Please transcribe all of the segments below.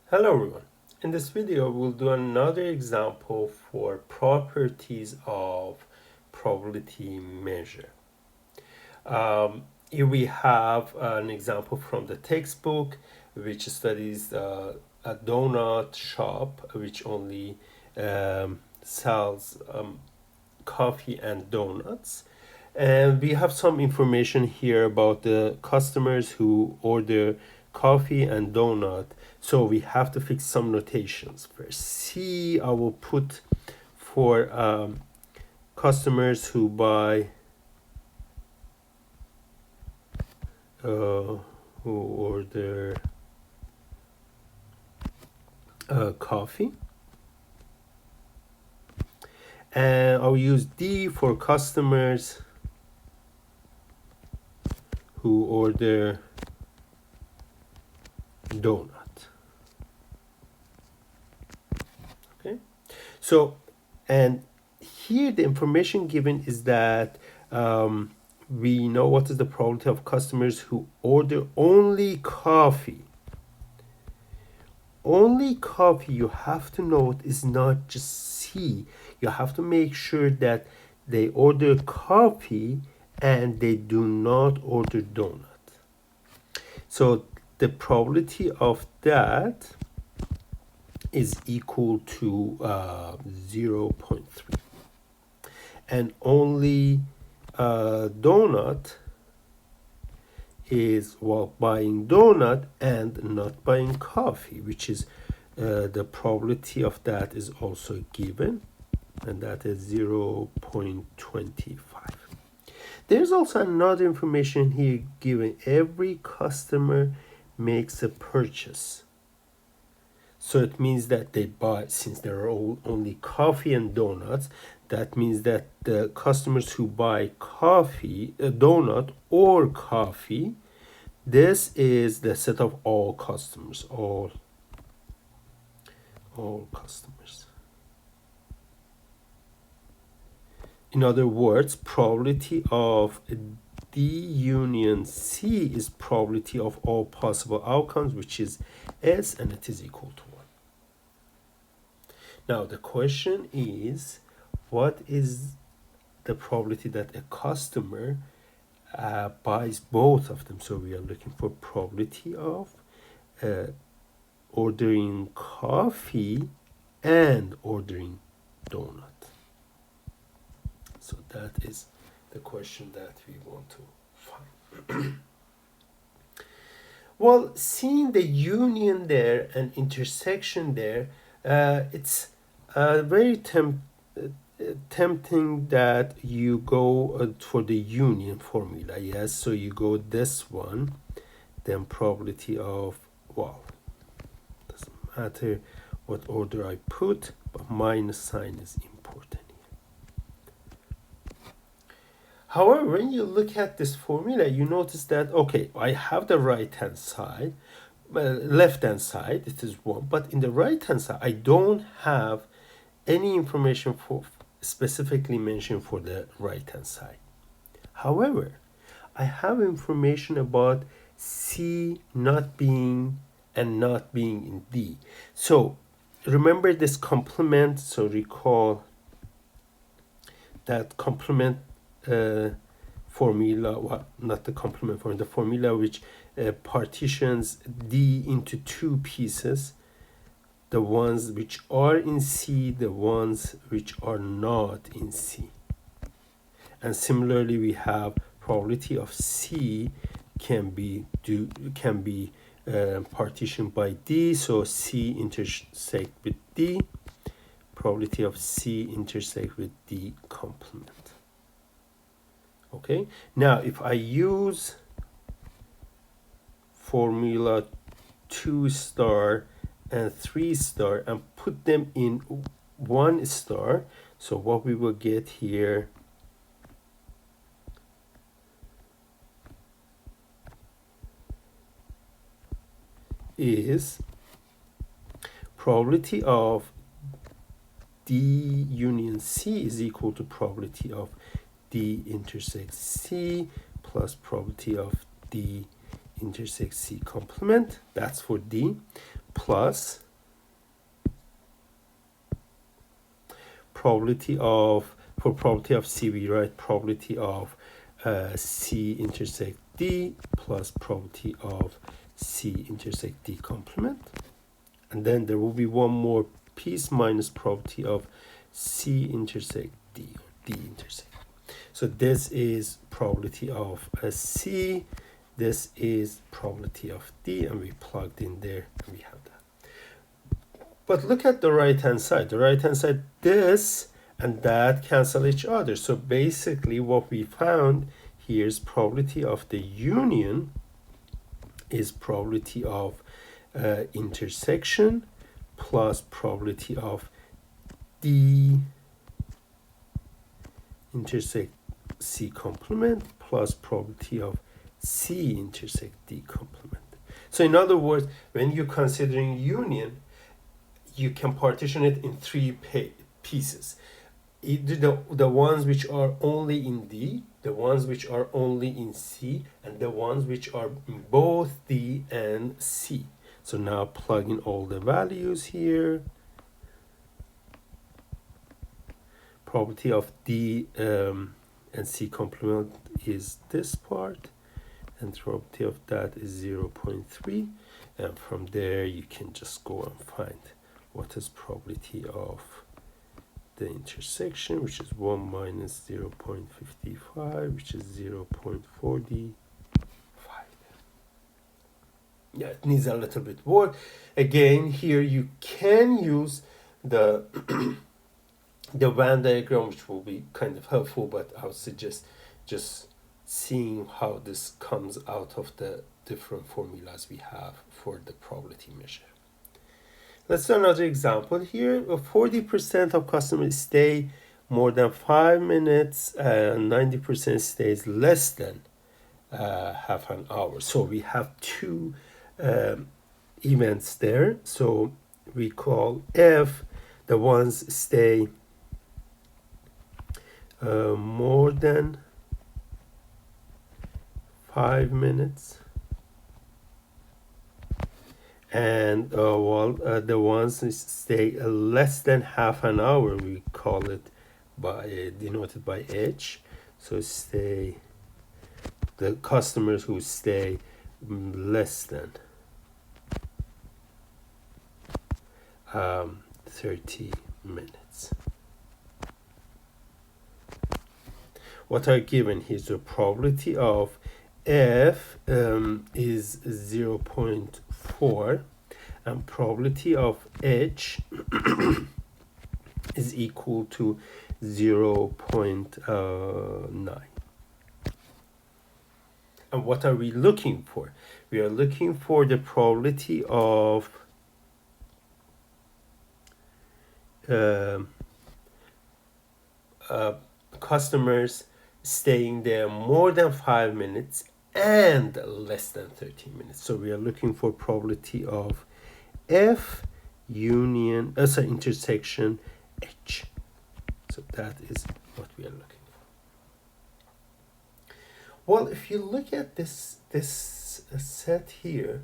Hello everyone. In this video, we'll do another example for properties of probability measure. Here we have an example from the textbook which studies a donut shop which only sells coffee and donuts. And we have some information here about the customers who order coffee and donut. So we have to fix some notations. First, C I will put for customers who buy who order coffee. And I'll use D for customers who order donut. Okay, so and here the information given is that we know what is the probability of customers who order only coffee. Only coffee, you have to note, is not just C. You have to make sure that they order coffee and they do not order donut. So the probability of that is equal to 0.3. And only donut is buying donut and not buying coffee, which is the probability of that is also given, and that is 0.25. There's also another information here given. Every customer makes a purchase. So it means that they buy, since there are only coffee and donuts, that means that the customers who buy coffee, a donut or coffee, this is the set of all customers, all customers. In other words, probability of D union C is probability of all possible outcomes, which is S, and it is equal to 1. Now the question is, what is the probability that a customer buys both of them? So we are looking for probability of ordering coffee and ordering donut. So that is the question that we want to find. Well, seeing the union there and intersection there, it's very tempting that you go for the union formula. Yes, so you go this one, then probability of, well, doesn't matter what order I put, but minus sign is important here. However, when you look at this formula, you notice that, okay, I have the right hand side, left hand side, it is 1, but in the right hand side, I don't have any information for specifically mentioned for the right hand side. However, I have information about C not being and not being in D. So remember this complement, so recall that complement formula, well, not the complement formula, the formula which partitions D into two pieces, the ones which are in C, the ones which are not in C. And similarly, we have probability of C can be partitioned by D, so C intersect with D, probability of C intersect with D complement. Okay, now if I use formula 2 star and 3 star and put them in 1 star, so what we will get here is probability of D union C is equal to probability of D intersects C plus probability of D intersects C complement. That's for D. plus probability of, for probability of C, we write probability of C intersect D plus probability of C intersect D complement. And then there will be one more piece minus probability of C intersect D or D intersect. So this is probability of C, this is probability of D, and we plugged in there and we have that. But look at the right hand side. The right hand side, this and that cancel each other. So basically what we found here is probability of the union is probability of intersection plus probability of D intersect C complement plus probability of C intersect D complement. So in other words, when you're considering union, you can partition it in three pieces. Either the ones which are only in D, the ones which are only in C, and the ones which are in both D and C. So now plug in all the values here. Probability of D and C complement is this part, and probability of that is 0.3, and from there you can just go and find what is probability of the intersection, which is 1 minus 0.55, which is 0.45. Yeah, it needs a little bit work. Again, here you can use the the Venn diagram, which will be kind of helpful, but I would suggest just seeing how this comes out of the different formulas we have for the probability measure. Let's do another example here. 40% of customers stay more than 5 minutes and 90% stays less than half an hour. So we have two events there. So we call F the ones stay more than 5 minutes, and the ones that stay less than half an hour, we call it by denoted by H. So stay the customers who stay less than 30 minutes. What are given here? The probability of F is 0.4, and probability of H is equal to 0.9. And what are we looking for? We are looking for the probability of customers staying there more than 5 minutes and less than 30 minutes. So we are looking for probability of F union as an intersection H. So that is what we are looking for. Well, if you look at this set here,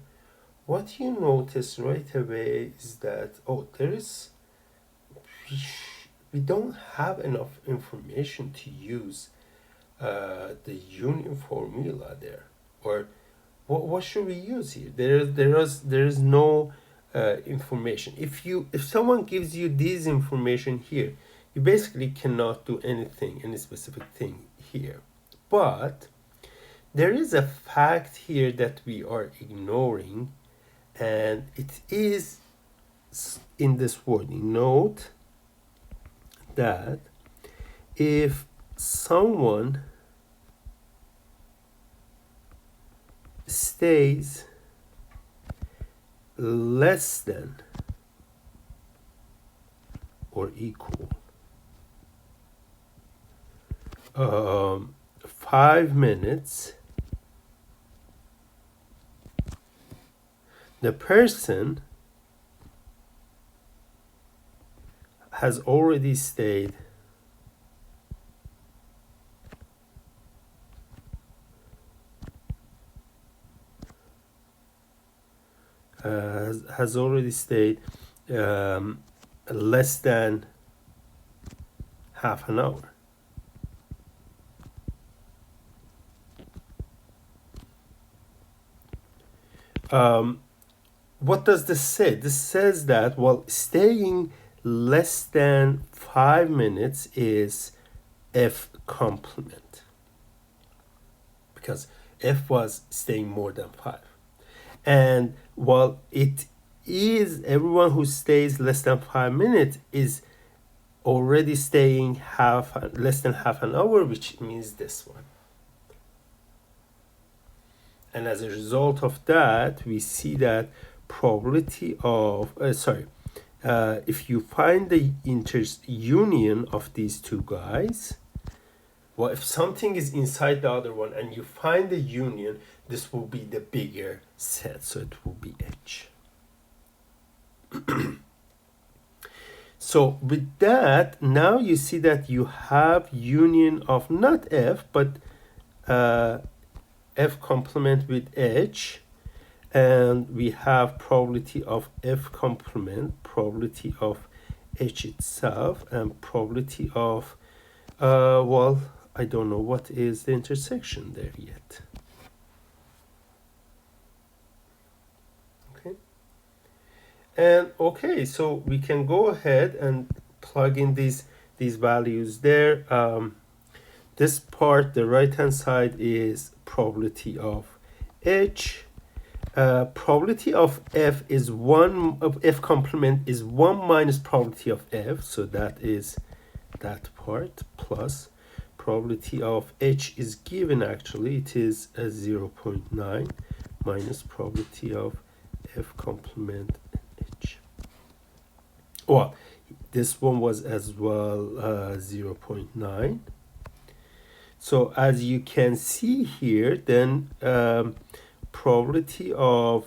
what you notice right away is that we don't have enough information to use the union formula there. Or what should we use here? There is no information. If someone gives you this information here, you basically cannot do anything, any specific thing here. But there is a fact here that we are ignoring, and it is in this wording. Note that if someone stays less than or equal 5 minutes, the person has already stayed has already stayed less than half an hour. What does this say? This says that, well, staying less than 5 minutes is F complement, because F was staying more than 5. And while it is everyone who stays less than 5 minutes is already staying less than half an hour, which means this one. And as a result of that, we see that probability of if you find the union of these two guys, well, if something is inside the other one and you find the union, this will be the bigger set, so it will be H. So with that, now you see that you have union of not F, but F complement with H, and we have probability of F complement, probability of H itself, and probability of, well, I don't know what is the intersection there yet. Okay. And okay, so we can go ahead and plug in these values there. This part, the right hand side, is probability of H. Probability of F is 1 of F complement is 1 minus probability of F, so that is that part, plus probability of H is given, actually it is a 0.9 minus probability of F complement H. Well, this one was as well 0.9. So as you can see here, then probability of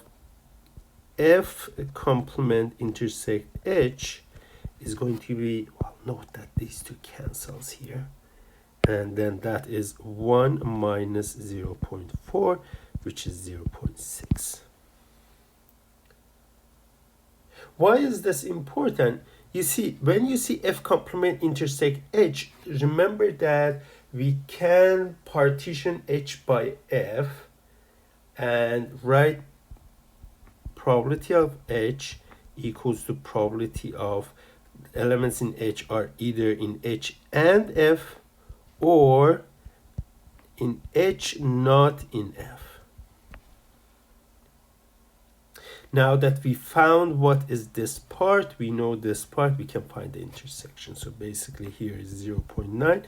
F complement intersect H is going to be, well, note that these two cancels here, and then that is 1 minus 0.4, which is 0.6. Why is this important? You see, when you see F complement intersect H, remember that we can partition H by F and write probability of H equals to probability of elements in H are either in H and F or in H not in F. Now that we found what is this part, we know this part, we can find the intersection. So basically here is 0.9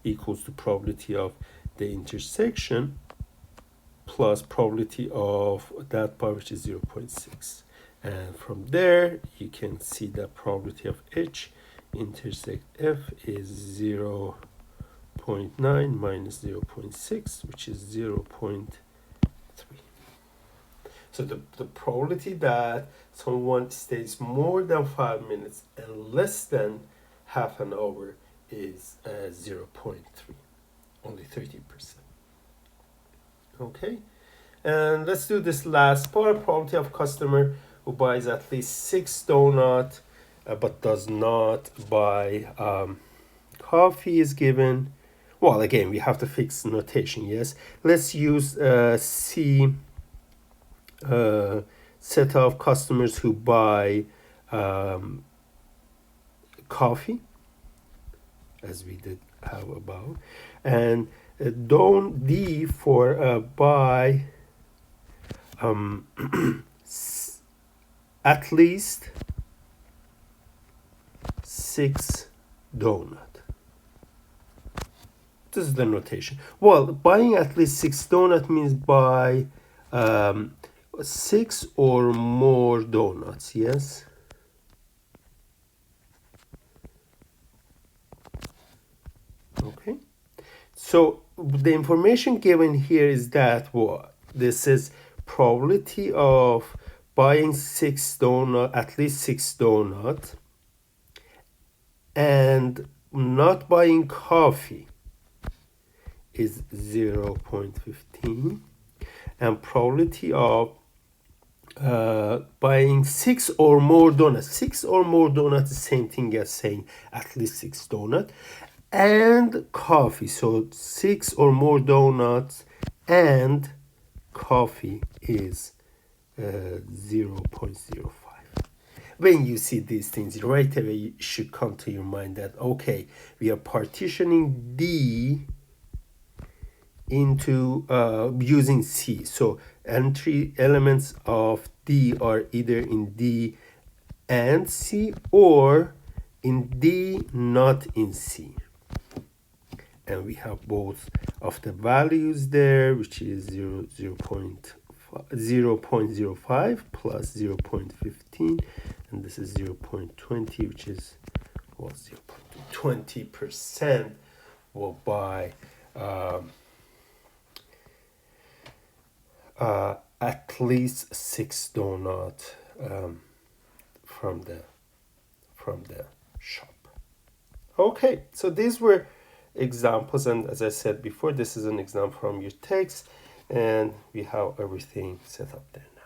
equals to probability of the intersection plus probability of that part, which is 0.6. And from there, you can see that probability of H intersect F is 0.9 minus 0.6, which is 0.3. So the probability that someone stays more than 5 minutes and less than half an hour is 0.3, only 30%. Okay, and let's do this last part. Probability of customer who buys at least 6 donuts but does not buy coffee is given. Well, again, we have to fix notation, yes. Let's use C set of customers who buy coffee, as we did have above, and D for buy at least 6 donuts. This is the notation. Well, buying at least 6 donuts means buy 6 or more donuts, yes? Okay. So the information given here is that this is probability of buying 6 donuts, at least 6 donuts, and not buying coffee is 0.15, and probability of buying 6 or more donuts. 6 or more donuts, the same thing as saying at least 6 donuts. And coffee. So 6 or more donuts and coffee is 0.05. When you see these things, right away you should come to your mind that, okay, we are partitioning D into using C. So entry elements of D are either in D and C or in D, not in C. And we have both of the values there, which is 0.05 plus 0.15, and this is 0.20, which is, well, 0.20% will buy at least 6 donuts from the shop. Okay, so these were examples, and as I said before, this is an example from your text, and we have everything set up there now.